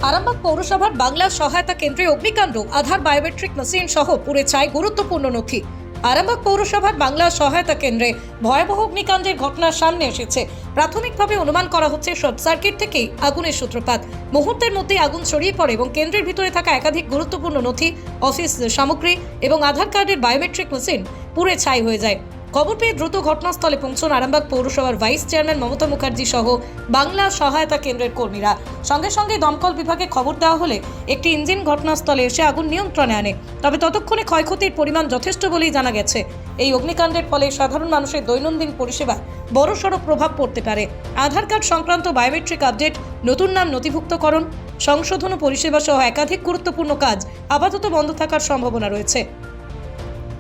আরামবাগ পৌরসভার বাংলা সহায়তা কেন্দ্রে অগ্নিকাণ্ড, আধার বায়োমেট্রিক মেশিন সহ পুড়ে ছাই গুরুত্বপূর্ণ নথি। আরামবাগ পৌরসভার বাংলা সহায়তা কেন্দ্রে ভয়াবহ অগ্নিকাণ্ডের ঘটনা সামনে এসেছে। প্রাথমিকভাবে অনুমান করা হচ্ছে শর্ট সার্কিট থেকেই আগুনের সূত্রপাত। মুহূর্তের মধ্যে আগুন ছড়িয়ে পড়ে এবং কেন্দ্রের ভিতরে থাকা একাধিক গুরুত্বপূর্ণ নথি, অফিস সামগ্রী এবং আধার কার্ডের বায়োমেট্রিক মেশিন পুড়ে ছাই হয়ে যায়। খবর পেয়ে দ্রুত ঘটনাস্থলে পৌঁছন আরামবাগ পৌরসভার ভাইস চেয়ারম্যান মমতা মুখার্জি সহ বাংলা সহায়তা কেন্দ্রের কর্মীরা। সঙ্গে সঙ্গে দমকল বিভাগে খবর দেওয়া হলে একটি ইঞ্জিন ঘটনাস্থলে এসে আগুন নিয়ন্ত্রণে আনে। তবে ততক্ষণে ক্ষয়ক্ষতির পরিমাণ যথেষ্ট বলেই জানা গেছে। এই অগ্নিকাণ্ডের ফলে সাধারণ মানুষের দৈনন্দিন পরিষেবায় বড়সড় প্রভাব পড়তে পারে। আধার কার্ড সংক্রান্ত বায়োমেট্রিক আপডেট, নতুন নাম নথিভুক্তকরণ, সংশোধন ও পরিষেবা সহ একাধিক গুরুত্বপূর্ণ কাজ আপাতত বন্ধ থাকার সম্ভাবনা রয়েছে।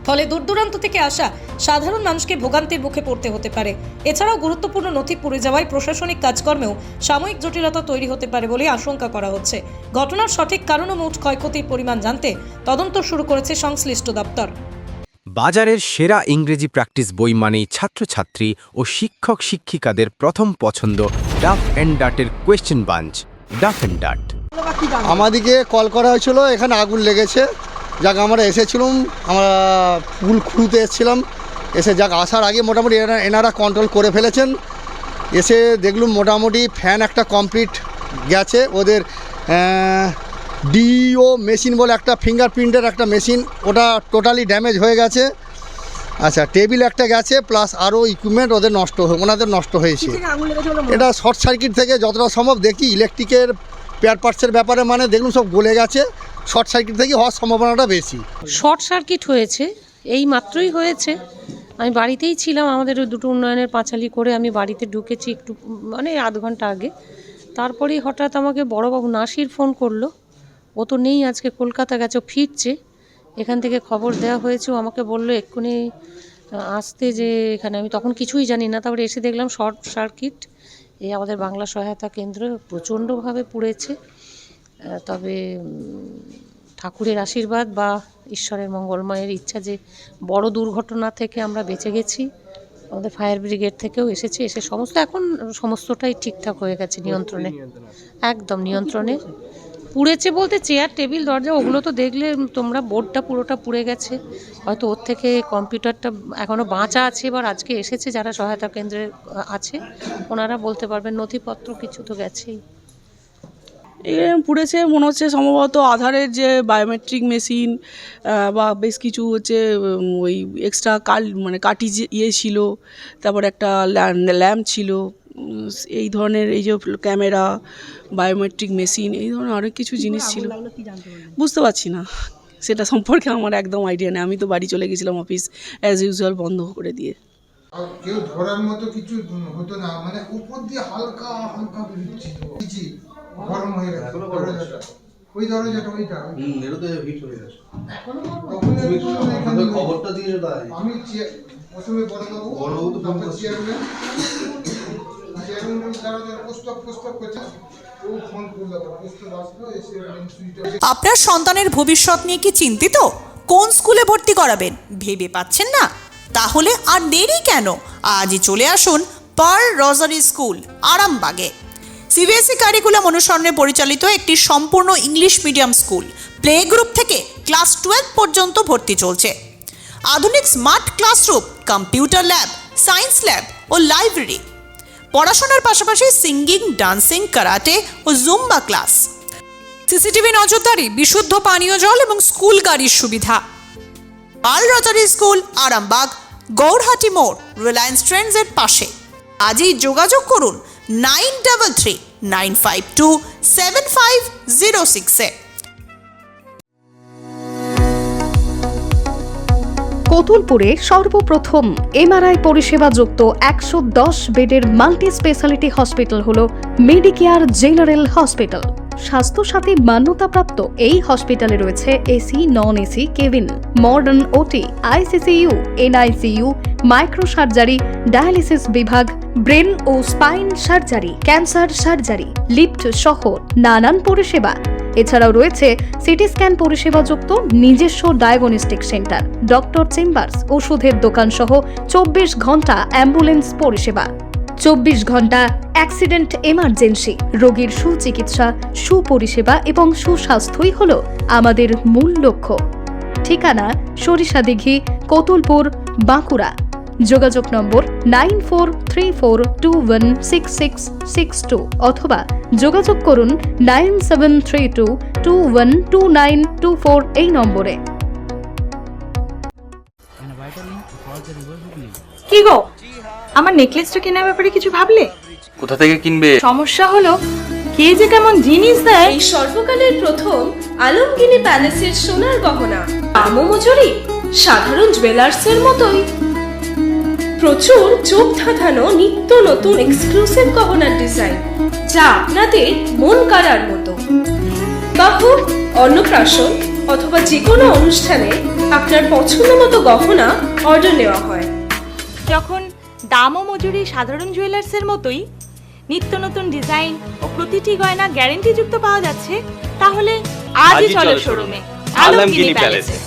ফলে দূর দূরান্ত থেকে আসা সাধারণ মানুষকে ভোগান্তির মুখে পড়তে হতে পারে। এছাড়াও গুরুত্বপূর্ণ নথি পুড়ে যাওয়ায় প্রশাসনিক কাজকর্মেও সাময়িক জটিলতা তৈরি হতে পারে বলে আশঙ্কা করা হচ্ছে। ঘটনার সঠিক কারণ ও মোট ক্ষয়ক্ষতির পরিমাণ জানতে তদন্ত শুরু করেছে সংশ্লিষ্ট দপ্তর। বাজারের সেরা ইংরেজি প্র্যাকটিস বই মানেই ছাত্রছাত্রী ও শিক্ষক শিক্ষিকাদের প্রথম পছন্দ ডাফ অ্যান্ড ডাটের question bunch. Duff and Dutt. আমাদিকে কল করা হয়েছিল, এখানে আগুন লেগেছে। যাক আমরা এসেছিলাম, আমরা ফুল খুঁড়তে এসেছিলাম। এসে যাক আসার আগে মোটামুটি এনারা কন্ট্রোল করে ফেলেছেন। এসে দেখলুম মোটামুটি ফ্যান একটা কমপ্লিট গেছে। ওদের ডিও মেশিন বলে একটা ফিঙ্গারপ্রিন্টের একটা মেশিন, ওটা টোটালি ড্যামেজ হয়ে গেছে। আচ্ছা, টেবিল একটা গেছে, প্লাস আরও ইকুইপমেন্ট ওনাদের নষ্ট হয়েছে। এটা শর্ট সার্কিট থেকে যতটা সম্ভব দেখি, ইলেকট্রিকের পেয়ার পার্টসের ব্যাপারে মানে দেখলুম সব গলে গেছে। শর্ট সার্কিট থেকে হওয়ার সম্ভাবনাটা বেশি। শর্ট সার্কিট হয়েছে, এই মাত্রই হয়েছে। আমি বাড়িতেই ছিলাম, আমাদের ওই দুটো উন্নয়নের পাঁচালি করে আমি বাড়িতে ঢুকেছি একটু মানে আধ ঘন্টা আগে। তারপরেই হঠাৎ আমাকে বড়বাবু নাসির ফোন করলো। ও তো নেই, আজকে কলকাতা গেছে, ও ফিরছে। এখান থেকে খবর দেওয়া হয়েছে, ও আমাকে বললো এক্ষুনি আসতে, যে এখানে আমি তখন কিছুই জানি না। তারপরে এসে দেখলাম শর্ট সার্কিট। এই আমাদের বাংলা সহায়তা কেন্দ্র প্রচণ্ডভাবে পুড়েছে। তবে ঠাকুরের আশীর্বাদ বা ঈশ্বরের মঙ্গলময়ের ইচ্ছা যে বড় দুর্ঘটনা থেকে আমরা বেঁচে গেছি। আমাদের ফায়ার ব্রিগেড থেকেও এসেছে, এসে এখন সমস্তটাই ঠিকঠাক হয়ে গেছে, নিয়ন্ত্রণে, একদম নিয়ন্ত্রণে। পুড়েছে বলতে চেয়ার, টেবিল, দরজা, ওগুলো তো দেখলে তোমরা, বোর্ডটা পুরোটা পুড়ে গেছে। হয়তো ওর থেকে কম্পিউটারটা এখনও বাঁচা আছে। এবার আজকে এসেছে যারা সহায়তা কেন্দ্রে আছে, ওনারা বলতে পারবেন। নথিপত্র কিছু তো গেছেই। পুড়েছে মনে হচ্ছে সম্ভবত আধারের যে বায়োমেট্রিক মেশিন বা বেশ কিছু হচ্ছে ওই এক্সট্রা কাটি ছিল। তারপর একটা ল্যাম্প ছিল, এই ধরনের, এই যে ক্যামেরা, বায়োমেট্রিক মেশিন, এই ধরনের অনেক কিছু জিনিস ছিল। বুঝতে পারছি না, সেটা সম্পর্কে আমার একদম আইডিয়া নেই। আমি তো বাড়ি চলে গেছিলাম, অফিস অ্যাজ ইউজুয়াল বন্ধ করে দিয়ে। কেউ ধরার মতো কিছু হতো না, মানে উপর দিয়ে হালকা হালকা বেরোচ্ছিল, গরম হয়ে গেছে দরজাটা, ওই দরজাটা, ওইটা এর তো হিট হয়ে গেছে। খবরটা দিয়ে দাও। আমি প্রথমে বড়বাবু তো ফোন করছি, চেয়ারম্যান যারা প্রস্তাব করছে, ও ফোন করলো, প্রস্তাব আসলো, এসে আপনার সন্তানের ভবিষ্যৎ নিয়ে কি চিন্তিত? কোন স্কুলে ভর্তি করাবেন ভেবে পাচ্ছেন না? তাহলে আর দেরি কেন, আজই চলে আসুন পার্ল রোজারি স্কুল, আরামবাগে। সিবিএসই কারিকুলাম অনুসরণে পরিচালিত একটি সম্পূর্ণ English medium school. Play group থেকে ক্লাস 12 পর্যন্ত ভর্তি চলছে। আধুনিক smart classroom, computer lab, science lab ও লাইব্রেরি। পড়াশোনার পাশাপাশি সিঙ্গিং, ডান্সিং, কারাটে ও জুম্বা ক্লাস। সিসিটিভি নজরদারি, বিশুদ্ধ পানীয় জল এবং স্কুল গাড়ির সুবিধা। পার্ল রোজারি স্কুল, আরামবাগ, গৌরহাটি মোড়, রিলায়েন্স ট্রেন্ডসের পাশে। আজই যোগাযোগ করুন 9339527506-এ। কতুলপুরে সর্বপ্রথম এমআরআই পরিষেবা যুক্ত 110 বেডের মাল্টি স্পেশালিটি হসপিটাল হল মেডিকেয়ার জেনারেল হসপিটাল। স্বাস্থ্যসাথী মান্যতাপ্রাপ্ত এই হসপিটালে রয়েছে AC, non AC cabin, modern OT, ICCU, NICU, micro surgery, dialysis বিভাগ, ব্রেন ও spine surgery, cancer surgery, lift সহ নানান পরিষেবা। এছাড়াও রয়েছে সিটি স্ক্যান পরিষেবা যুক্ত নিজস্ব ডায়াগনস্টিক সেন্টার, ডক্টর চেম্বার্স, ওষুধের দোকান সহ 24 ঘন্টা অ্যাম্বুলেন্স পরিষেবা। 24 ঘন্টা অ্যাক্সিডেন্ট এমার্জেন্সি, রোগীর সুচিকিৎসা, সুপরিষেবা এবং সুস্বাস্থ্যই হলো আমাদের মূল লক্ষ্য। ঠিকানা সরিষাদিঘি, কতুলপুর, বাঁকুড়া। যোগাযোগ নম্বর 9434216662 অথবা যোগাযোগ করুন 9732212924 এই নম্বরে। কি গো, আমার নেকলেসটা কেনার ব্যাপারে কিছু ভাবলে? কোথা থেকে কিনবে? সমস্যা হলো কে যে কেমন জিনিস দেয়। এই সর্বকালের প্রথম আলমগিনি প্যালেসের সোনার গহনা, দামও মজুরি সাধারণ জুয়েলার্সের মতোই। প্রচুর চোখ ধাঁধানো নিত্য নতুন এক্সক্লুসিভ গহনার ডিজাইন, যা আপনাদের মন কাড়ার মতো। বাহু, অন্নপ্রাশন অথবা যে কোনো অনুষ্ঠানে আপনার পছন্দ মতো গহনা অর্ডার নেওয়া হয়। যখন দাম ও মজুরি সাধারণ জুয়েলার্সের মতোই, নিত্য নতুন ডিজাইন ও প্রতিটি গয়না গ্যারান্টি যুক্ত পাওয়া যাচ্ছে, তাহলে আজই চলো শোরুমে আলমগিনি প্যালেসে।